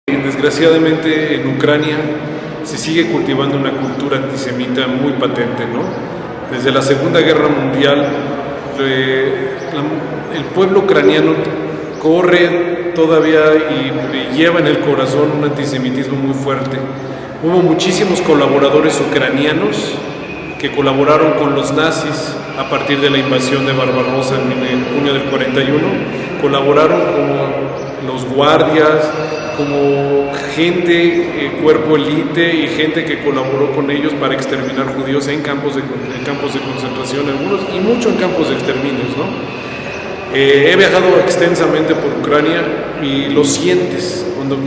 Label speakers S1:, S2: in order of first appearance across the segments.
S1: Desgraciadamente en Ucrania se sigue cultivando una cultura antisemita muy patente, ¿no? Desde la Segunda Guerra Mundial, el pueblo ucraniano corre todavía y lleva en el corazón un antisemitismo muy fuerte. Hubo muchísimos colaboradores ucranianos que colaboraron con los nazis a partir de la invasión de Barbarossa en junio del 41, colaboraron como los guardias, como gente, cuerpo élite y gente que colaboró con ellos para exterminar judíos en campos de concentración, algunos, y mucho en campos de exterminios, ¿no? He viajado extensamente por Ucrania y lo sientes cuando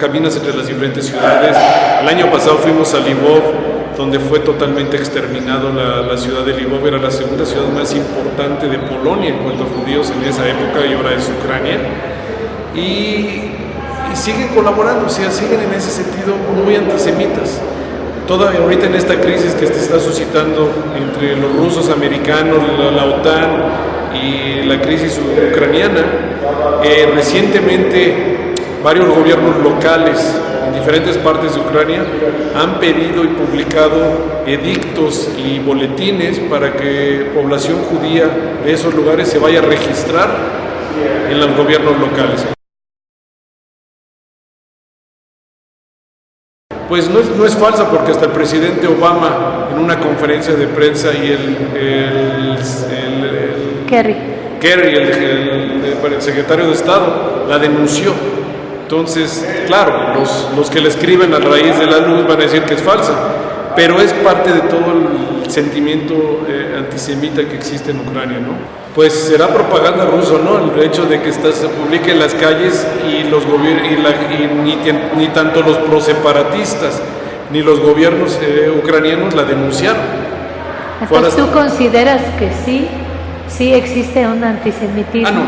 S1: caminas entre las diferentes ciudades. El año pasado fuimos a Lvov, donde fue totalmente exterminado la ciudad de Lvov. Era la segunda ciudad más importante de Polonia en cuanto a judíos en esa época, y ahora es Ucrania. Y siguen colaborando, o sea, siguen en ese sentido muy antisemitas. Todavía ahorita en esta crisis que se está suscitando entre los rusos, americanos, la OTAN y la crisis ucraniana, recientemente varios gobiernos locales en diferentes partes de Ucrania han pedido y publicado edictos y boletines para que población judía de esos lugares se vaya a registrar en los gobiernos locales. Pues no es falsa, porque hasta el presidente Obama en una conferencia de prensa y Kerry, el secretario de Estado, la denunció. Entonces, claro, los que le escriben a raíz de la luz van a decir que es falsa, pero es parte de todo el sentimiento antisemita que existe en Ucrania, ¿no? Pues será propaganda rusa, ¿no? El hecho de que se publique en las calles y ni tanto los proseparatistas ni los gobiernos ucranianos la denunciaron.
S2: Entonces, ¿tú consideras que sí existe un antisemitismo?
S1: No,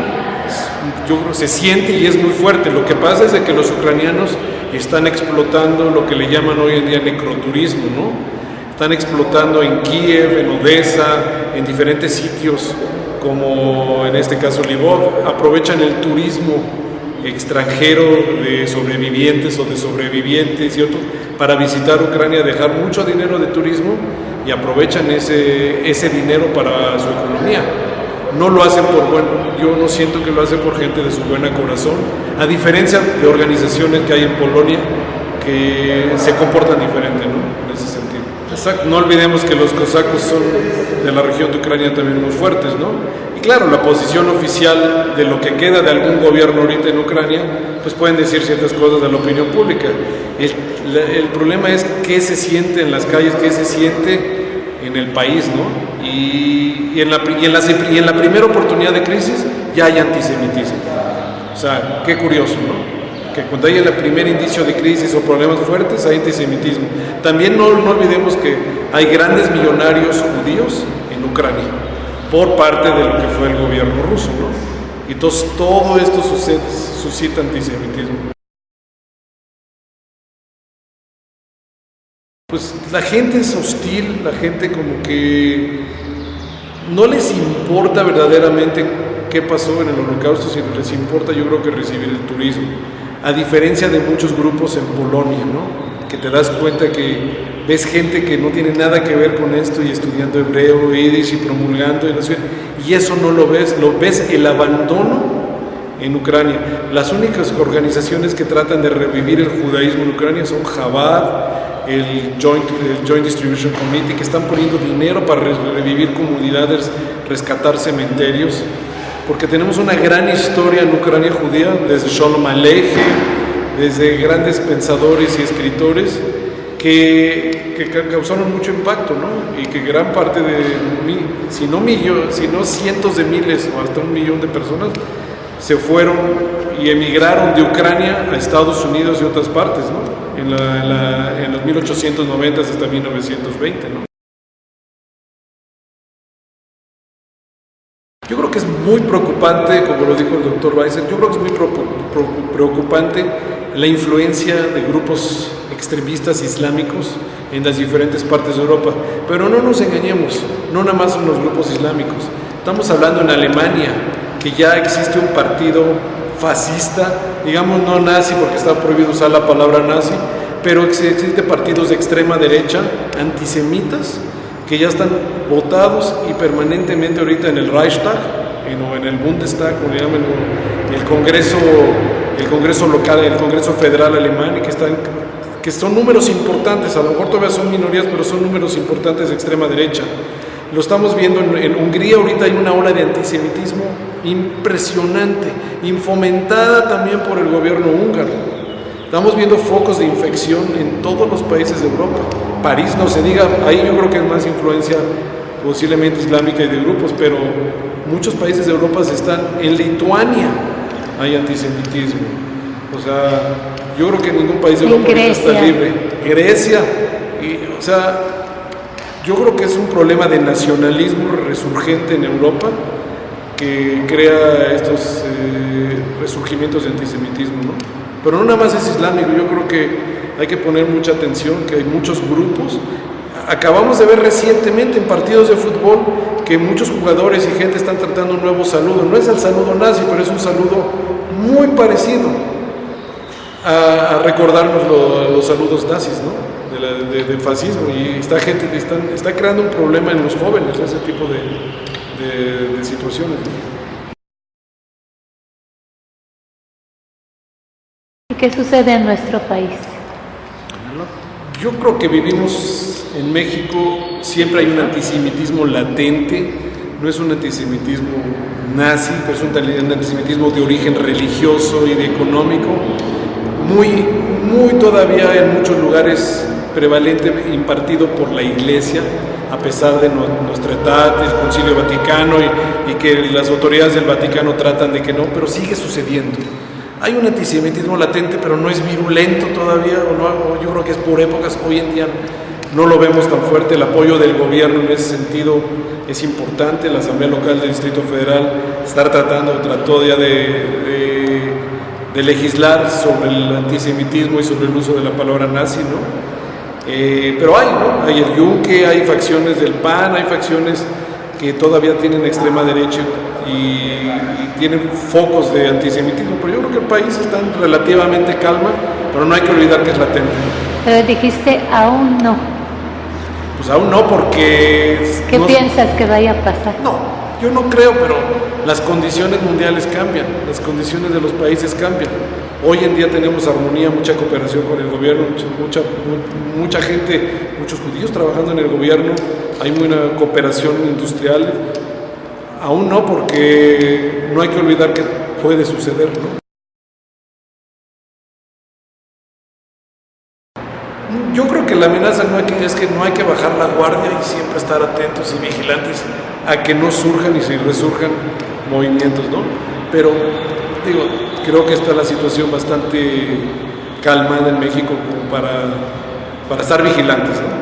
S1: yo creo que se siente y es muy fuerte. Lo que pasa es de que los ucranianos están explotando lo que le llaman hoy en día necroturismo, ¿no? Están explotando en Kiev, en Odessa, en diferentes sitios, como en este caso Lvov. Aprovechan el turismo extranjero de sobrevivientes o de sobrevivientes y otros para visitar Ucrania, dejar mucho dinero de turismo y aprovechan ese dinero para su economía. No lo hacen yo no siento que lo hacen por gente de su buen corazón, a diferencia de organizaciones que hay en Polonia que se comportan diferente, ¿no? En ese sentido. Exacto. No olvidemos que los cosacos son de la región de Ucrania también muy fuertes, ¿no? Y claro, la posición oficial de lo que queda de algún gobierno ahorita en Ucrania, pues pueden decir ciertas cosas a la opinión pública. El problema es qué se siente en las calles, qué se siente en el país, ¿no? Y en la primera oportunidad de crisis ya hay antisemitismo. O sea, qué curioso, ¿no? Que cuando haya el primer indicio de crisis o problemas fuertes hay antisemitismo. También no olvidemos que hay grandes millonarios judíos en Ucrania por parte de lo que fue el gobierno ruso, ¿no? Y entonces todo esto suscita antisemitismo. Pues la gente es hostil, la gente como que no les importa verdaderamente qué pasó en el Holocausto, sino les importa, yo creo, que recibir el turismo. A diferencia de muchos grupos en Polonia, ¿no? Que te das cuenta que ves gente que no tiene nada que ver con esto y estudiando hebreo, yiddish y promulgando, y eso no lo ves el abandono en Ucrania. Las únicas organizaciones que tratan de revivir el judaísmo en Ucrania son Chabad, el Joint Distribution Committee, que están poniendo dinero para revivir comunidades, rescatar cementerios, porque tenemos una gran historia en Ucrania judía, desde Sholom Aleichem, desde grandes pensadores y escritores que causaron mucho impacto, ¿no? Y que gran parte si no cientos de miles o hasta 1 millón de personas se fueron y emigraron de Ucrania a Estados Unidos y otras partes, ¿no? En los 1890 hasta 1920, ¿no? Yo creo que es muy preocupante, como lo dijo el doctor Weiser, yo creo que es muy preocupante la influencia de grupos extremistas islámicos en las diferentes partes de Europa. Pero no nos engañemos, no nada más son los grupos islámicos. Estamos hablando en Alemania, que ya existe un partido fascista, digamos no nazi porque está prohibido usar la palabra nazi, pero existen partidos de extrema derecha, antisemitas, que ya están votados y permanentemente ahorita en el Reichstag, o en el Bundestag, como le llaman, el Congreso local, el Congreso federal alemán, y que son números importantes, a lo mejor todavía son minorías, pero son números importantes de extrema derecha. Lo estamos viendo en Hungría, ahorita hay una ola de antisemitismo impresionante, fomentada también por el gobierno húngaro. Estamos viendo focos de infección en todos los países de Europa. París, no se diga, ahí yo creo que es más influencia posiblemente islámica y de grupos, pero muchos países de Europa en Lituania hay antisemitismo. O sea, yo creo que ningún país de Europa está libre. Grecia, o sea, yo creo que es un problema de nacionalismo resurgente en Europa que crea estos resurgimientos de antisemitismo, ¿no? Pero no nada más es islámico, yo creo que hay que poner mucha atención, que hay muchos grupos. Acabamos de ver recientemente en partidos de fútbol que muchos jugadores y gente están tratando un nuevo saludo. No es el saludo nazi, pero es un saludo muy parecido a recordarnos los saludos nazis, ¿no? Del fascismo. Y esta gente está creando un problema en los jóvenes, ese tipo de situaciones, ¿no?
S2: ¿Qué sucede en nuestro país?
S1: Yo creo que vivimos en México, siempre hay un antisemitismo latente, no es un antisemitismo nazi, pero es un antisemitismo de origen religioso y de económico, muy todavía en muchos lugares prevalente, impartido por la Iglesia, a pesar de nuestra edad, el Concilio Vaticano y que las autoridades del Vaticano tratan de que no, pero sigue sucediendo. Hay un antisemitismo latente, pero no es virulento todavía, yo creo que es por épocas. Hoy en día no lo vemos tan fuerte. El apoyo del gobierno en ese sentido es importante. La Asamblea Local del Distrito Federal trató ya de legislar sobre el antisemitismo y sobre el uso de la palabra nazi, ¿no? Pero ¿no? Hay el Yunque, hay facciones del PAN, hay facciones que todavía tienen extrema derecha y tienen focos de antisemitismo, pero yo creo que el país está en relativamente calma, pero no hay que olvidar que es latente.
S2: Pero dijiste aún no.
S1: Pues aún no, porque...
S2: ¿Qué piensas que vaya a pasar?
S1: No, yo no creo, pero las condiciones mundiales cambian, las condiciones de los países cambian. Hoy en día tenemos armonía, mucha cooperación con el gobierno, mucha gente, muchos judíos trabajando en el gobierno, hay una cooperación industrial. Aún no, porque no hay que olvidar que puede suceder, ¿no? Yo creo que la amenaza es que no hay que bajar la guardia y siempre estar atentos y vigilantes a que no surjan y se resurjan movimientos, ¿no? Pero, creo que está la situación bastante calmada en México como para estar vigilantes, ¿no?